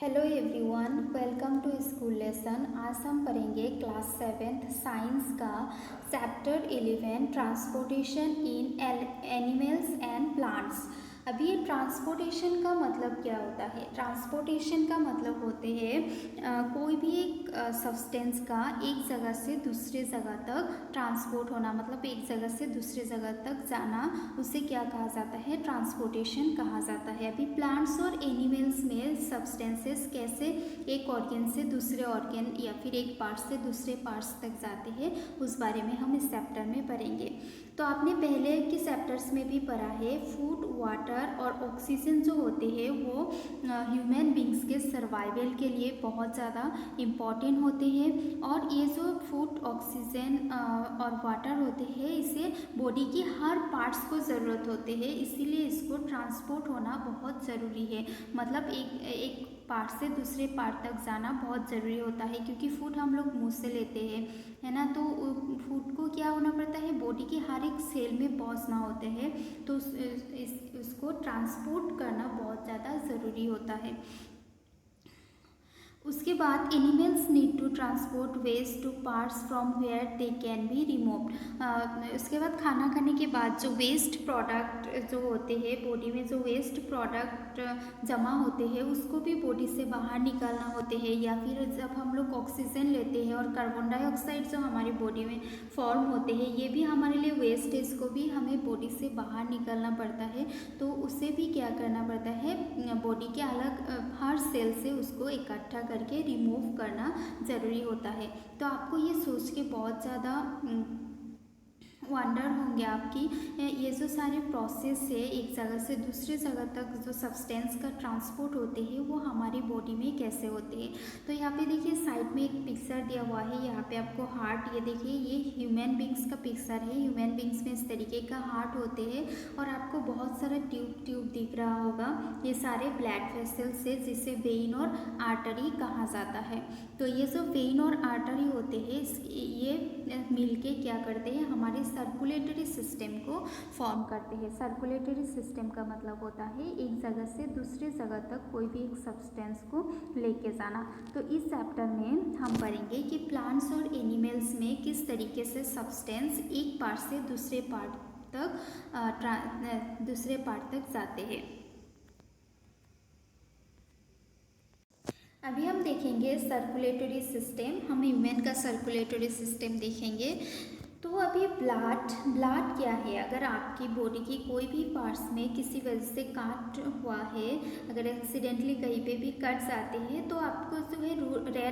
Hello everyone, welcome to school lesson. आज हम पढ़ेंगे क्लास 7th साइंस का chapter 11 transportation in animals and plants. अभी ये ट्रांसपोर्टेशन का मतलब क्या होता है? ट्रांसपोर्टेशन का मतलब होते हैं कोई भी एक सब्सटेंस का एक जगह से दूसरे जगह तक ट्रांसपोर्ट होना, मतलब एक जगह से दूसरे जगह तक जाना, उसे क्या कहा जाता है? ट्रांसपोर्टेशन कहा जाता है। अभी प्लांट्स और एनिमल्स में सब्सटेंसेस कैसे एक ऑर्गन से दूसरे ऑर्गन या फिर एक पार्ट से दूसरे पार्ट्स तक जाते हैं, उस बारे में हम इस चैप्टर में पढ़ेंगे। तो आपने पहले के चैप्टर्स में भी पढ़ा है, फूड, वाटर और ऑक्सीजन जो होते हैं वो ह्यूमन बींग्स के सर्वाइवल के लिए बहुत ज़्यादा इम्पॉर्टेंट होते हैं। और ये जो फूड, ऑक्सीजन और वाटर होते हैं, इसे बॉडी की हर पार्ट्स को ज़रूरत होते हैं, इसीलिए इसको ट्रांसपोर्ट होना बहुत ज़रूरी है। मतलब एक पार्ट से दूसरे पार्ट तक जाना बहुत ज़रूरी होता है, क्योंकि फूड हम लोग मुंह से लेते हैं, है ना। तो फूड को क्या होना पड़ता है? बॉडी के हर एक सेल में पहुंचना होते हैं, तो उसको ट्रांसपोर्ट करना बहुत ज़्यादा ज़रूरी होता है। उसके बाद animals need to transport waste to parts from where they can be removed. उसके बाद खाना खाने के बाद जो वेस्ट प्रोडक्ट जो होते हैं, बॉडी में जो वेस्ट प्रोडक्ट जमा होते हैं, उसको भी बॉडी से बाहर निकालना होते हैं। या फिर जब हम लोग ऑक्सीजन लेते हैं और कार्बन डाइऑक्साइड जो हमारी बॉडी में फॉर्म होते हैं, ये भी हमारे लिए वेस्ट है, इसको भी हमें बॉडी से बाहर निकालना पड़ता है। तो उसे भी क्या करना पड़ता है? बॉडी के अलग हर सेल से उसको इकट्ठा करके रिमूव करना ज़रूरी होता है। तो आपको ये सोच के बहुत ज़्यादा वंडर होंगे आपकी, ये जो सारे प्रोसेस है एक जगह से दूसरे जगह तक जो सब्सटेंस का ट्रांसपोर्ट होते हैं, वो हमारी बॉडी में कैसे होते हैं। तो यहाँ पे देखिए साइड में एक पिक्चर दिया हुआ है, यहाँ पे आपको हार्ट, ये देखिए ये ह्यूमन बींग्स का पिक्चर है। ह्यूमन बींग्स में इस तरीके का हार्ट होते हैं और आपको बहुत सारा ट्यूब दिख रहा होगा, ये सारे ब्लड वेसल्स है, जिसे वेन और आर्टरी कहा जाता है। तो ये जो वेन और आर्टरी होते हैं, ये मिलके क्या करते हैं? हमारे सर्कुलेटरी सिस्टम को फॉर्म करते हैं। सर्कुलेटरी सिस्टम का मतलब होता है एक जगह से दूसरे जगह तक कोई भी एक सब्सटेंस को लेके जाना। तो इस चैप्टर में हम पढ़ेंगे कि प्लांट्स और एनिमल्स में किस तरीके से सब्सटेंस एक पार्ट से दूसरे पार्ट तक जाते हैं। अभी हम देखेंगे सर्कुलेटरी सिस्टम, हम ह्यूमन का सर्कुलेटरी सिस्टम देखेंगे। तो अभी ब्लड क्या है? अगर आपकी बॉडी की कोई भी पार्ट्स में किसी वजह से काट हुआ है, अगर एक्सीडेंटली कहीं पे भी कट जाते हैं, तो आपको जो है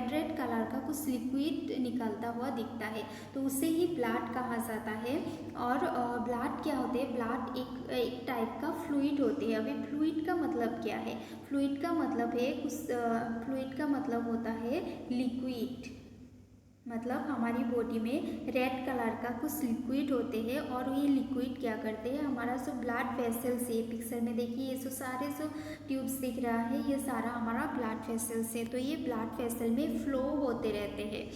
रेड कलर का कुछ लिक्विड निकलता हुआ दिखता है, तो उसे ही ब्लड कहा जाता है। और ब्लड क्या होते हैं? ब्लड एक टाइप का फ्लूइड होते हैं। अभी फ्लूइड का मतलब क्या है? फ्लूइड का मतलब है फ्लूइड का मतलब होता है लिक्विड। मतलब हमारी बॉडी में रेड कलर का कुछ लिक्विड होते हैं, और ये लिक्विड क्या करते हैं? हमारा जो ब्लड वेसल्स है, पिक्चर में देखिए ये जो सारे जो ट्यूब्स दिख रहा है, ये सारा हमारा ब्लड वेसल्स है। तो ये ब्लड वेसल में फ्लो होते रहते हैं,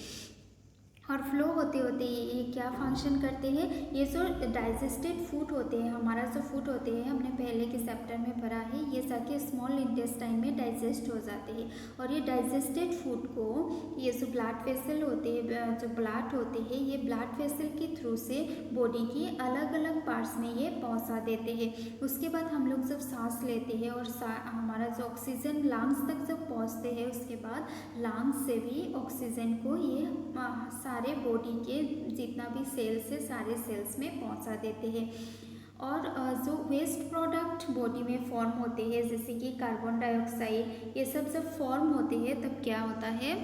और फ्लो होते होते ये क्या फंक्शन करते हैं? ये जो डाइजेस्टेड फूड होते हैं, हमारा जो फूड होते हैं, हमने पहले के चैप्टर में पढ़ा है, ये जाके स्मॉल इंटेस्टाइन में डाइजेस्ट हो जाते हैं। और ये डाइजेस्टेड फूड को ये जो ब्लड वेसल होते हैं, जो ब्लड होते हैं, ये ब्लड वेसल के थ्रू से बॉडी की अलग अलग पार्ट्स में ये पहुंचा देते हैं। उसके बाद हम लोग जब सांस लेते हैं और हमारा जो ऑक्सीजन लंग्स तक जब पहुँचते हैं, उसके बाद लंग्स से भी ऑक्सीजन को ये सारे बॉडी के जितना भी सेल्स है, सारे सेल्स में पहुंचा देते हैं। और जो वेस्ट प्रोडक्ट बॉडी में फॉर्म होते हैं, जैसे कि कार्बन डाइऑक्साइड, ये सब जब फॉर्म होते हैं, तब क्या होता है?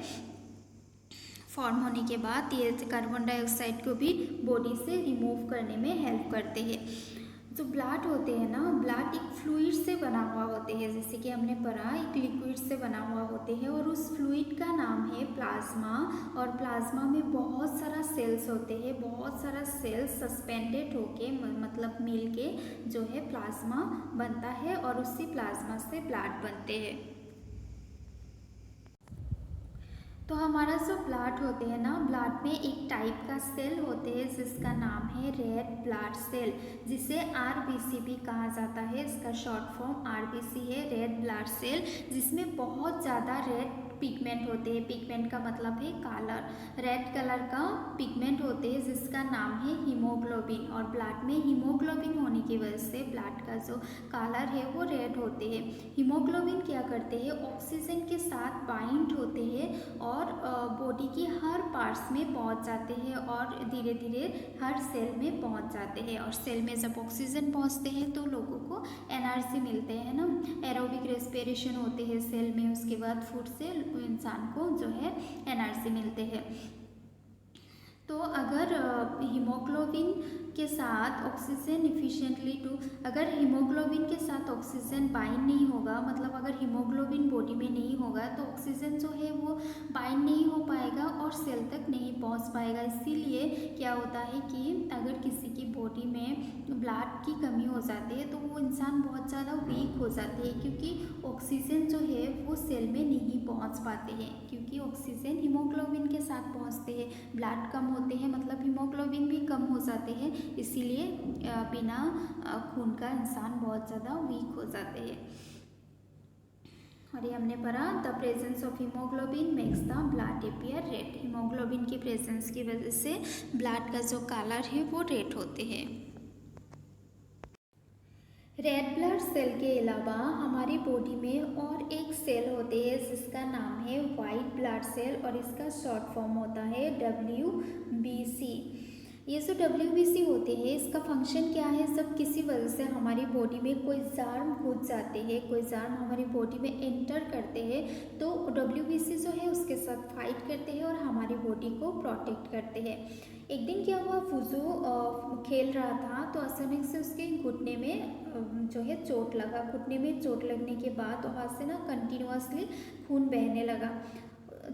फॉर्म होने के बाद ये कार्बन डाइऑक्साइड को भी बॉडी से रिमूव करने में हेल्प करते हैं। जो ब्लड होते हैं ना, ब्लड एक फ्लूइड से बना हुआ होते हैं, जैसे कि हमने पढ़ा एक लिक्विड से बना हुआ होते हैं, और उस फ्लूइड का नाम है प्लाज्मा। और प्लाज्मा में बहुत सारा सेल्स होते हैं, बहुत सारा सेल्स सस्पेंडेड होके मतलब मिल के जो है प्लाज्मा बनता है, और उसी प्लाज्मा से ब्लड बनते हैं। तो हमारा जो ब्लड होते हैं ना, ब्लड में एक टाइप का सेल होते हैं जिसका नाम है रेड ब्लड सेल, जिसे आरबीसी भी कहा जाता है। इसका शॉर्ट फॉर्म आरबीसी है, रेड ब्लड सेल, जिसमें बहुत ज़्यादा रेड पिगमेंट होते हैं। पिगमेंट का मतलब है कलर, रेड कलर का पिगमेंट होते हैं जिसका नाम है हीमोग्लोबिन। और ब्लड में हीमोग्लोबिन होने की वजह से ब्लड का जो कलर है वो रेड होते हैं। हीमोग्लोबिन क्या करते हैं, ऑक्सीजन के साथ बाइंड होते हैं और बॉडी की हर पार्ट्स में पहुंच जाते हैं और धीरे धीरे हर सेल में पहुंच जाते हैं। और सेल में जब ऑक्सीजन पहुंचते हैं तो लोगों को एनर्जी मिलते हैं ना, एरोबिक रेस्पिरेशन होते हैं सेल में, उसके बाद फूड से इंसान को जो है एनर्जी मिलते हैं। तो अगर हीमोग्लोबिन के साथ ऑक्सीजन इफिशिएंटली अगर हीमोग्लोबिन के साथ ऑक्सीजन बाइंड नहीं होगा, मतलब अगर हीमोग्लोबिन बॉडी में नहीं होगा तो ऑक्सीजन जो है वो बाइंड नहीं हो पाएगा और सेल तक नहीं पहुंच पाएगा। इसीलिए क्या होता है कि अगर किसी की बॉडी में ब्लड की कमी हो जाती है तो वो इंसान बहुत ज़्यादा वीक हो जाते हैं, क्योंकि ऑक्सीजन जो है वो सेल में नहीं पहुँच पाते हैं, क्योंकि ऑक्सीजन हीमोग्लोबिन के साथ पहुँचते हैं। ब्लड कम होते हैं मतलब हीमोग्लोबिन भी कम हो जाते हैं, इसीलिए बिना खून का इंसान बहुत ज़्यादा वीक हो जाते हैं। और ये हमने पढ़ा, the presence of haemoglobin makes the blood appear red. Haemoglobin की प्रेजेंस की वजह से ब्लड का जो कलर है वो रेड होते हैं। रेड ब्लड सेल के अलावा हमारी बॉडी में और एक सेल होती है जिसका नाम है वाइट ब्लड सेल, और इसका शॉर्ट फॉर्म होता है WBC। ये जो WBC होते हैं इसका फंक्शन क्या है, जब किसी वजह से हमारी बॉडी में कोई जर्म घुस जाते हैं, कोई जर्म हमारी बॉडी में एंटर करते हैं, तो WBC जो है उसके साथ फाइट करते हैं और हमारी बॉडी को प्रोटेक्ट करते हैं। एक दिन क्या हुआ, फुजू खेल रहा था तो अचानक से उसके घुटने में जो है चोट लगा। घुटने में चोट लगने के बाद वहाँ से ना कंटिन्यूअसली खून बहने लगा।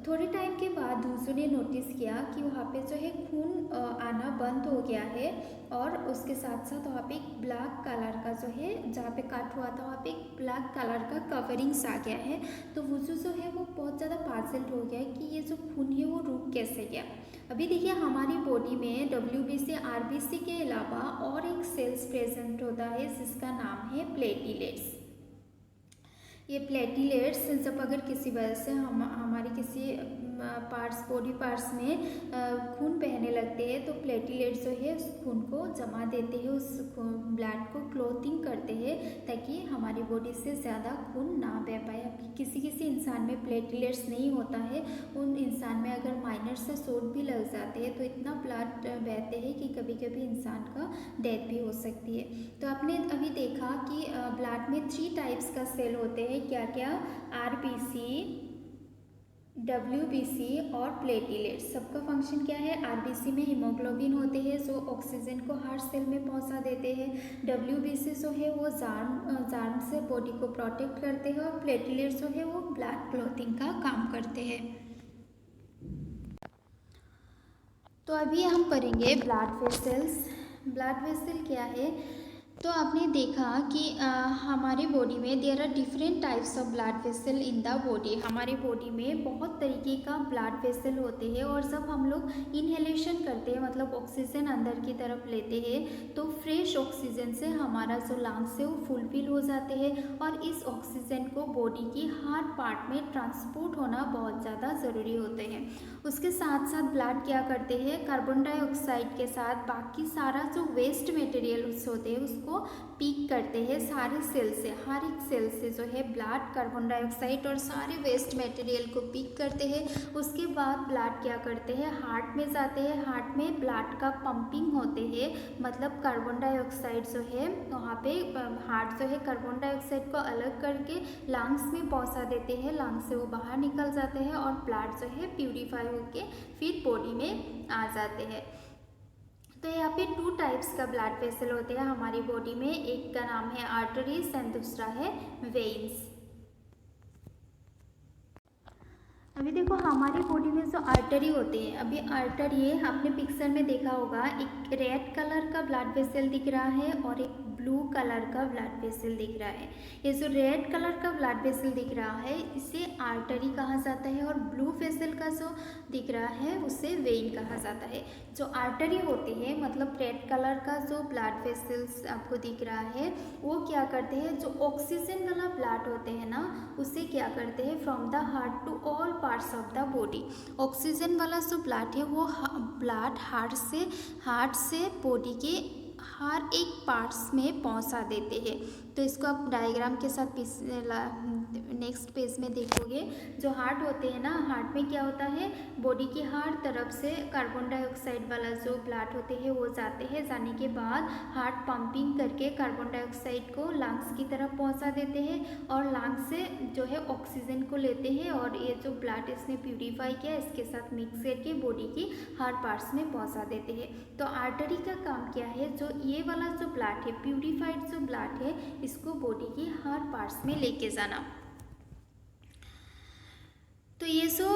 थोड़े टाइम के बाद दूसरों ने नोटिस किया कि वहाँ पे जो है खून आना बंद हो गया है, और उसके साथ साथ वहाँ पे एक ब्लैक कलर का जो है, जहाँ पे कट हुआ था वहाँ पे एक ब्लैक कलर का कवरिंग्स आ गया है। तो वुजू जो है वो बहुत ज़्यादा पाजल्ड हो गया है कि ये जो खून है वो रुक कैसे गया। अभी देखिए हमारी बॉडी में WBC RBC के अलावा और एक सेल्स प्रेजेंट होता है जिसका नाम है प्लेटिलेट्स। ये प्लेटिलेट्स जब अगर किसी वजह से हमारे किसी पार्ट्स, बॉडी पार्ट्स में खून बहने लगते हैं तो प्लेटिलेट्स जो है उस खून को जमा देते हैं, उस ब्लड को क्लॉटिंग करते हैं ताकि हमारी बॉडी से ज़्यादा खून ना बह पाए। किसी किसी इंसान में प्लेटिलेट्स नहीं होता है, उन इंसान में अगर माइनर से चोट भी लग जाते हैं तो इतना ब्लड बहते हैं कि कभी कभी इंसान का डेथ भी हो सकती है। तो आपने अभी देखा कि ब्लड में 3 टाइप्स का सेल होते हैं, क्या क्या, RBC, WBC और प्लेटिलेट्स। सबका फंक्शन क्या है, RBC में हीमोग्लोबिन होते हैं जो ऑक्सीजन को हर सेल में पहुंचा देते हैं। WBC जो है वो जार्म से बॉडी को प्रोटेक्ट करते हैं, और प्लेटिलेट्स जो है वो ब्लड क्लॉटिंग का काम करते हैं। तो अभी हम पढ़ेंगे ब्लड वेसल्स। ब्लड वेसल क्या है, तो आपने देखा कि हमारी बॉडी में there are different types of blood vessel in the body. हमारी बॉडी में बहुत तरीके का ब्लड वेसल होते हैं, और जब हम लोग इनहेलेशन करते हैं मतलब ऑक्सीजन अंदर की तरफ लेते हैं तो फ्रेश ऑक्सीजन से हमारा जो लंग्स है वो फुलफिल हो जाते हैं, और इस ऑक्सीजन को बॉडी की हर पार्ट में ट्रांसपोर्ट होना बहुत ज़्यादा ज़रूरी होते हैं। उसके साथ साथ ब्लड क्या करते हैं, कार्बन डाइऑक्साइड के साथ बाकी सारा जो वेस्ट मटेरियल होते हैं उसको पीक करते हैं सारे सेल से, हर एक सेल से जो है ब्लड कार्बन डाइऑक्साइड और सारे वेस्ट मटेरियल को पीक करते हैं। उसके बाद ब्लड क्या करते हैं, हार्ट में जाते हैं। हार्ट में ब्लड का पंपिंग होते हैं, मतलब कार्बन डाइऑक्साइड जो है वहाँ पे हार्ट जो है कार्बन डाइऑक्साइड को अलग करके लंग्स में पहुँचा देते हैं, लंग्स से वो बाहर निकल जाते हैं और ब्लड जो है प्यूरीफाई होके फिर बॉडी में आ जाते हैं। तो यहाँ पे 2 टाइप्स का ब्लड वेसल होते हैं हमारी बॉडी में, एक का नाम है आर्टरीज एंड दूसरा है वेन्स। अभी देखो हमारी बॉडी में जो आर्टरी होते हैं, अभी आर्टरी है, आपने पिक्चर में देखा होगा एक रेड कलर का ब्लड वेसल दिख रहा है और एक ब्लू कलर का ब्लड वेसल दिख रहा है। ये जो रेड कलर का ब्लड वेसल दिख रहा है इसे आर्टरी कहा जाता है, और ब्लू वेसल का जो दिख रहा है उसे वेन कहा जाता है। जो आर्टरी होती है मतलब रेड कलर का जो ब्लड वेसल्स आपको दिख रहा है वो क्या करते हैं, जो ऑक्सीजन वाला ब्लड होते हैं ना उसे क्या करते हैं, from the heart to all parts of the body. Oxygen वाला जो ब्लड है वो ब्लड हार्ट से बॉडी के हर एक पार्ट्स में पहुंचा देते हैं। तो इसको आप डायग्राम के साथ नेक्स्ट पेज में देखोगे। जो हार्ट होते हैं ना, हार्ट में क्या होता है, बॉडी की हर तरफ से कार्बन डाइऑक्साइड वाला जो ब्लड होते हैं वो जाते हैं। जाने के बाद हार्ट पंपिंग करके कार्बन डाइऑक्साइड को लंग्स की तरफ पहुंचा देते हैं, और लंग्स से जो है ऑक्सीजन को लेते हैं, और ये जो ब्लड इसने प्यूरिफाई किया इसके साथ मिक्स करके बॉडी की हर पार्ट्स में पहुंचा देते हैं। तो आर्टरी का काम क्या है, जो ये वाला जो ब्लड है, प्यूरिफाइड जो ब्लड है, इसको बॉडी की हर पार्ट्स में लेके जाना। तो ये जो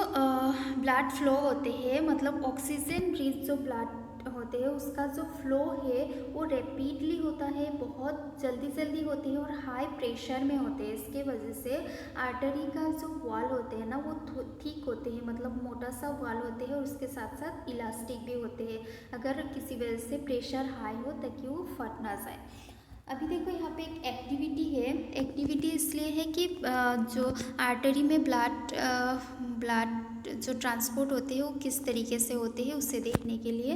ब्लड फ्लो होते हैं मतलब ऑक्सीजन रिच जो ब्लड होते हैं उसका जो फ्लो है वो रैपिडली होता है, बहुत जल्दी जल्दी होती है और हाई प्रेशर में होते हैं। इसके वजह से आर्टरी का जो वॉल होते हैं ना वो थिक होते हैं, मतलब मोटा सा वॉल होते हैं, और उसके साथ साथ इलास्टिक भी होते हैं, अगर किसी वजह से प्रेशर हाई हो ताकि वो फट ना जाए। अभी देखो यहाँ पे एक एक्टिविटी है। एक्टिविटी इसलिए है कि जो आर्टरी में ब्लड जो ट्रांसपोर्ट होते हैं वो किस तरीके से होते हैं उसे देखने के लिए।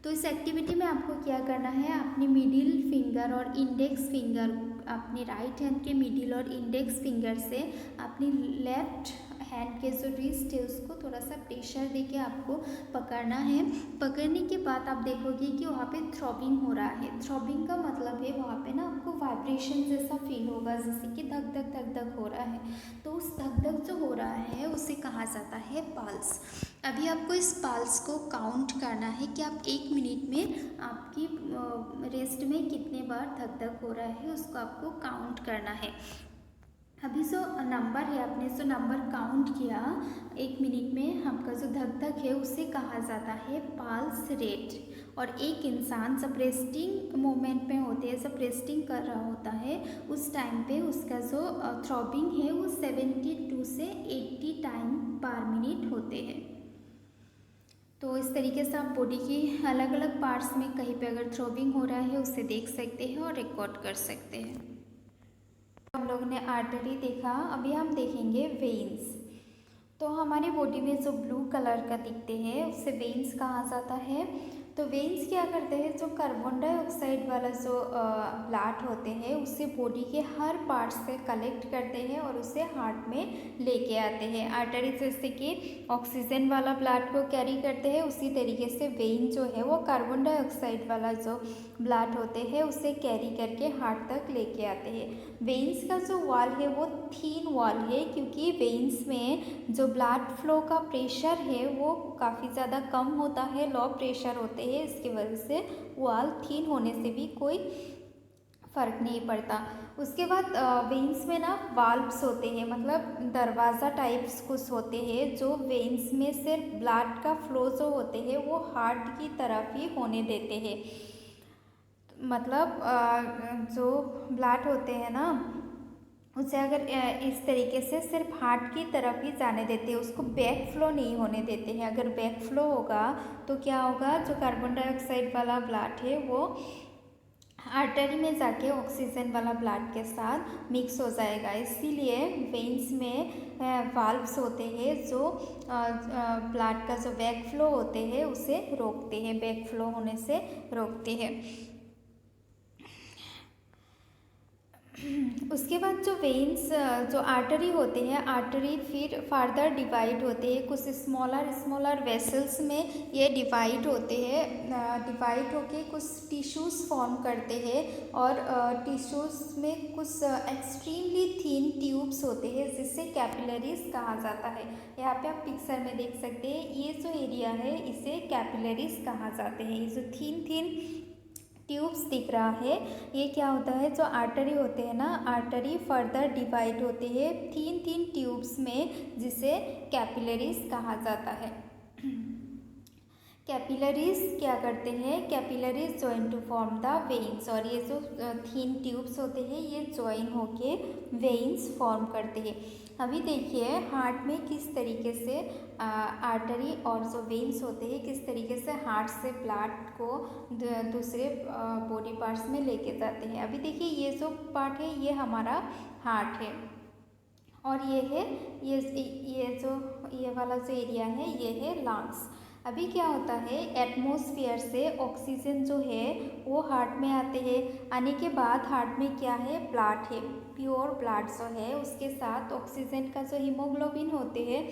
तो इस एक्टिविटी में आपको क्या करना है, अपनी मिडिल फिंगर और इंडेक्स फिंगर, अपने राइट हैंड के मिडिल और इंडेक्स फिंगर से अपनी लेफ्ट हैंड के जो रिस्ट है उसको थोड़ा सा प्रेशर देके आपको पकड़ना है। पकड़ने के बाद आप देखोगे कि वहाँ पे थ्रॉबिंग हो रहा है। थ्रॉबिंग का मतलब है वहाँ पे ना आपको वाइब्रेशन जैसा फील होगा, जैसे कि धक धक धक धक हो रहा है। तो उस धक धक जो हो रहा है उसे कहा जाता है पल्स। अभी आपको इस पल्स को काउंट करना है कि आप 1 मिनट में आपकी रेस्ट में कितने बार धक धक हो रहा है उसको आपको काउंट करना है। अभी जो नंबर है, आपने जो नंबर काउंट किया 1 मिनट में, आपका जो धक धक है उसे कहा जाता है पल्स रेट। और एक इंसान जब रेस्टिंग मोमेंट में होते हैं, जब रेस्टिंग कर रहा होता है उस टाइम पे उसका जो थ्रॉबिंग है वो 72 से 80 टाइम पर मिनट होते हैं। तो इस तरीके से आप बॉडी की अलग अलग पार्ट्स में कहीं पे अगर थ्रॉबिंग हो रहा है उसे देख सकते हैं और रिकॉर्ड कर सकते हैं। हम लोग ने आर्टरी देखा, अभी हम देखेंगे वेन्स। तो हमारी बॉडी में जो ब्लू कलर का दिखते हैं उसे वेन्स कहा जाता है। तो वेन्स क्या करते हैं, जो कार्बन डाइऑक्साइड वाला जो ब्लड होते हैं उसे बॉडी के हर पार्ट से कलेक्ट करते हैं और उसे हार्ट में लेके आते हैं। आर्टरी जैसे कि ऑक्सीजन वाला ब्लड को कैरी करते हैं, उसी तरीके से वेन जो है वो कार्बन डाइऑक्साइड वाला जो ब्लड होते हैं उसे कैरी करके हार्ट तक लेके आते हैं। वेन्स का जो वॉल है वो थीन वॉल है, क्योंकि वेन्स में जो ब्लड फ्लो का प्रेशर है वो काफ़ी ज़्यादा कम होता है, लो प्रेशर होते हैं। इसकी वजह से वॉल थीन होने से भी कोई फ़र्क नहीं पड़ता। उसके बाद वेन्स में ना वाल्व्स होते हैं, मतलब दरवाज़ा टाइप्स कुछ होते हैं जो वेन्स में सिर्फ ब्लड का फ्लो जो होते हैं वो हार्ट की तरफ ही होने देते हैं। मतलब जो ब्लड होते हैं ना उसे अगर इस तरीके से सिर्फ हार्ट की तरफ ही जाने देते हैं, उसको बैक फ्लो नहीं होने देते हैं। अगर बैक फ्लो होगा तो क्या होगा, जो कार्बन डाइऑक्साइड वाला ब्लड है वो आर्टरी में जाके ऑक्सीजन वाला ब्लड के साथ मिक्स हो जाएगा। इसीलिए वेन्स में वाल्व्स होते हैं जो ब्लड का जो बैक फ्लो होते हैं उसे रोकते हैं, बैक फ्लो होने से रोकते हैं। उसके बाद जो वेन्स जो आर्टरी होते हैं, आर्टरी फिर फार्दर डिवाइड होते हैं, कुछ स्मॉलर वेसल्स में ये डिवाइड होते हैं। डिवाइड होके कुछ टिश्यूज़ फॉर्म करते हैं और टिश्यूज़ में कुछ एक्सट्रीमली थीन ट्यूब्स होते हैं जिससे कैपिलरीज कहा जाता है। यहाँ पे आप पिक्चर में देख सकते हैं, ये जो एरिया है इसे कैपिलरीज कहा जाते हैं। ये जो थीन ट्यूब्स दिख रहा है ये क्या होता है, जो आर्टरी होते हैं ना, आर्टरी फर्दर डिवाइड होते हैं थीन ट्यूब्स में जिसे कैपिलरीज कहा जाता है। कैपिलरीज क्या करते हैं, capillaries join to form the veins, और ये जो थीन ट्यूब्स होते हैं ये ज्वाइन होके वेन्स फॉर्म करते हैं। अभी देखिए हार्ट में किस तरीके से आर्टरी और जो वेन्स होते हैं किस तरीके से हार्ट से ब्लड को दूसरे बॉडी पार्ट्स में लेके जाते हैं। अभी देखिए ये जो पार्ट है ये हमारा हार्ट है, और ये है ये वाला जो एरिया है ये है लंग्स। अभी क्या होता है, एटमॉस्फेयर से ऑक्सीजन जो है वो हार्ट में आते हैं, आने के बाद हार्ट में क्या है, ब्लड है, प्योर ब्लड जो है उसके साथ ऑक्सीजन का जो हीमोग्लोबिन होते हैं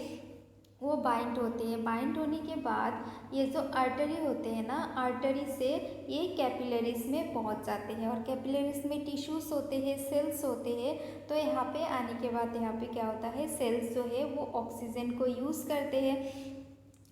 वो बाइंड होते हैं। बाइंड होने के बाद ये जो आर्टरी होते हैं ना, आर्टरी से ये कैपिलरीज में पहुंच जाते हैं, और कैपिलरीज में टिश्यूज़ होते हैं, सेल्स होते हैं। तो यहाँ पे आने के बाद यहाँ पे क्या होता है, सेल्स जो है वो ऑक्सीजन को यूज़ करते हैं।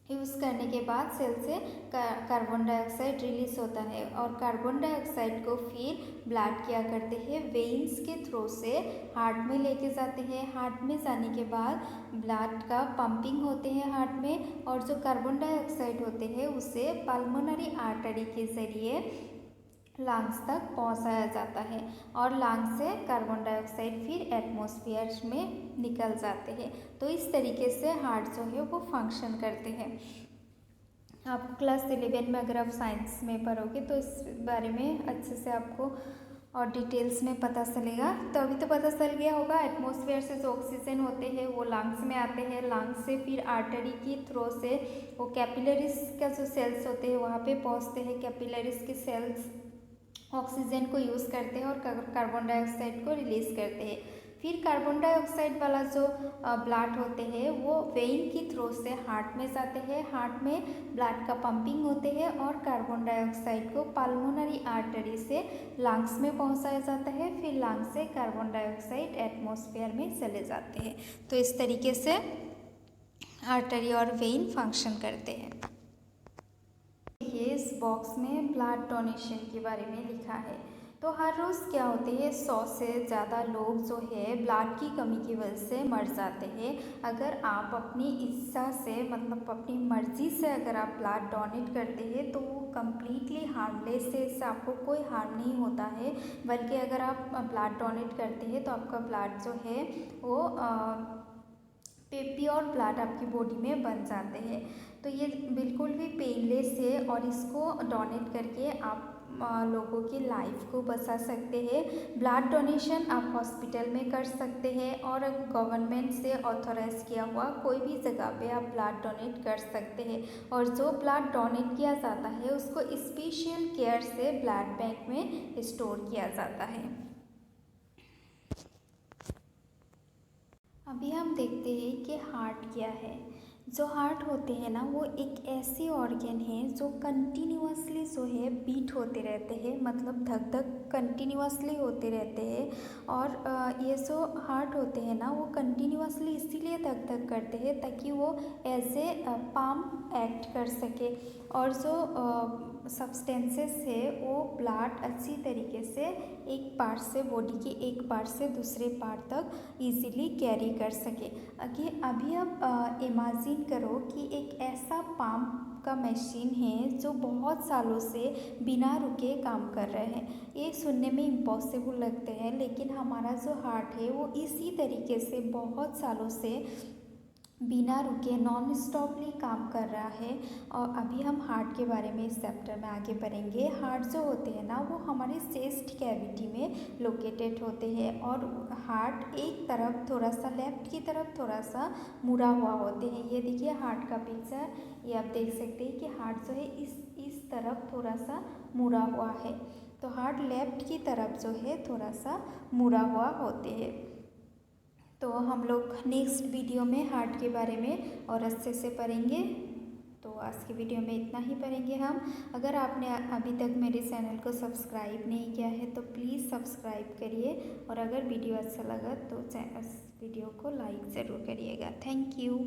यूज़ करने के बाद सेल से कार्बन डाइऑक्साइड रिलीज होता है, और कार्बन डाइऑक्साइड को फिर ब्लड क्या करते हैं, वेन्स के थ्रू से हार्ट में लेके जाते हैं। हार्ट में जाने के बाद ब्लड का पंपिंग होते हैं हार्ट में, और जो कार्बन डाइऑक्साइड होते हैं उसे पल्मोनरी आर्टरी के ज़रिए लंग्स तक पहुंचाया जाता है, और लंग्स से कार्बन डाइऑक्साइड फिर एटमॉस्फेयर में निकल जाते हैं। तो इस तरीके से हार्ट जो है वो फंक्शन करते हैं। आप क्लास 11 में अगर आप साइंस में पढ़ोगे तो इस बारे में अच्छे से आपको और डिटेल्स में पता चलेगा। तो अभी तो पता चल गया होगा, एटमॉस्फेयर से जो ऑक्सीजन होते हैं वो लंग्स में आते हैं, लंग्स से फिर आर्टरी की थ्रू से वो कैपिलरीज का जो सेल्स होते हैं वहाँ पे पहुँचते हैं। कैपिलरीज के सेल्स ऑक्सीजन को यूज़ करते हैं और कार्बन डाइऑक्साइड को रिलीज़ करते हैं। फिर कार्बन डाइऑक्साइड वाला जो ब्लड होते हैं वो वेन की थ्रू से हार्ट में जाते हैं, हार्ट में ब्लड का पंपिंग होते हैं, और कार्बन डाइऑक्साइड को पल्मोनरी आर्टरी से लंग्स में पहुंचाया जाता है। फिर लंग्स से कार्बन डाइऑक्साइड एटमॉस्फेयर में चले जाते हैं। तो इस तरीके से आर्टरी और वेन फंक्शन करते हैं। इस बॉक्स में ब्लड डोनेशन के बारे में लिखा है। तो हर रोज़ क्या होते हैं, 100 से ज़्यादा लोग जो है ब्लड की कमी की वजह से मर जाते हैं। अगर आप अपनी इच्छा से मतलब अपनी मर्ज़ी से अगर आप ब्लड डोनेट करते हैं तो वो कम्प्लीटली हार्मलेस है, इससे आपको कोई हार्म नहीं होता है। बल्कि अगर आप ब्लड डोनेट करते हैं तो आपका ब्लड जो है वो प्योर ब्लड आपकी बॉडी में बन जाते हैं। तो ये बिल्कुल भी पेनलेस है, और इसको डोनेट करके आप लोगों की लाइफ को बचा सकते हैं। ब्लड डोनेशन आप हॉस्पिटल में कर सकते हैं, और गवर्नमेंट से ऑथोराइज किया हुआ कोई भी जगह पे आप ब्लड डोनेट कर सकते हैं। और जो ब्लड डोनेट किया जाता है उसको स्पेशल केयर से ब्लड बैंक में स्टोर किया जाता है। अभी हम देखते हैं कि हार्ट क्या है। जो हार्ट होते हैं ना वो एक ऐसे ऑर्गन है जो कंटिन्यूअसली जो है बीट होते रहते हैं, मतलब धक धक कंटिन्यूअसली होते रहते हैं। और ये जो हार्ट होते हैं ना वो कंटिन्यूअसली इसीलिए धक धक करते हैं ताकि वो एज ए पंप एक्ट कर सके, और जो सब्सटेंसेस है वो ब्लड अच्छी तरीके से एक पार्ट से बॉडी के एक पार्ट से दूसरे पार्ट तक इजीली कैरी कर सके। अभी आप इमेजिन करो कि एक ऐसा पंप का मशीन है जो बहुत सालों से बिना रुके काम कर रहे हैं। ये सुनने में इम्पॉसिबल लगते हैं, लेकिन हमारा जो हार्ट है वो इसी तरीके से बहुत सालों से बिना रुके नॉन स्टॉपली काम कर रहा है। और अभी हम हार्ट के बारे में इस चैप्टर में आगे बढ़ेंगे। हार्ट जो होते हैं ना वो हमारे चेस्ट कैविटी में लोकेटेड होते हैं, और हार्ट एक तरफ थोड़ा सा लेफ्ट की तरफ थोड़ा सा मुड़ा हुआ होते हैं। ये देखिए हार्ट का पिक्चर, ये आप देख सकते हैं कि हार्ट जो है इस तरफ थोड़ा सा मुड़ा हुआ है। तो हार्ट लेफ्ट की तरफ जो है थोड़ा सा मुड़ा हुआ होते हैं। तो हम लोग नेक्स्ट वीडियो में हार्ट के बारे में और अच्छे से पढ़ेंगे। तो आज की वीडियो में इतना ही पढ़ेंगे हम। अगर आपने अभी तक मेरे चैनल को सब्सक्राइब नहीं किया है तो प्लीज़ सब्सक्राइब करिए, और अगर वीडियो अच्छा लगा तो वीडियो को लाइक ज़रूर करिएगा। Thank you.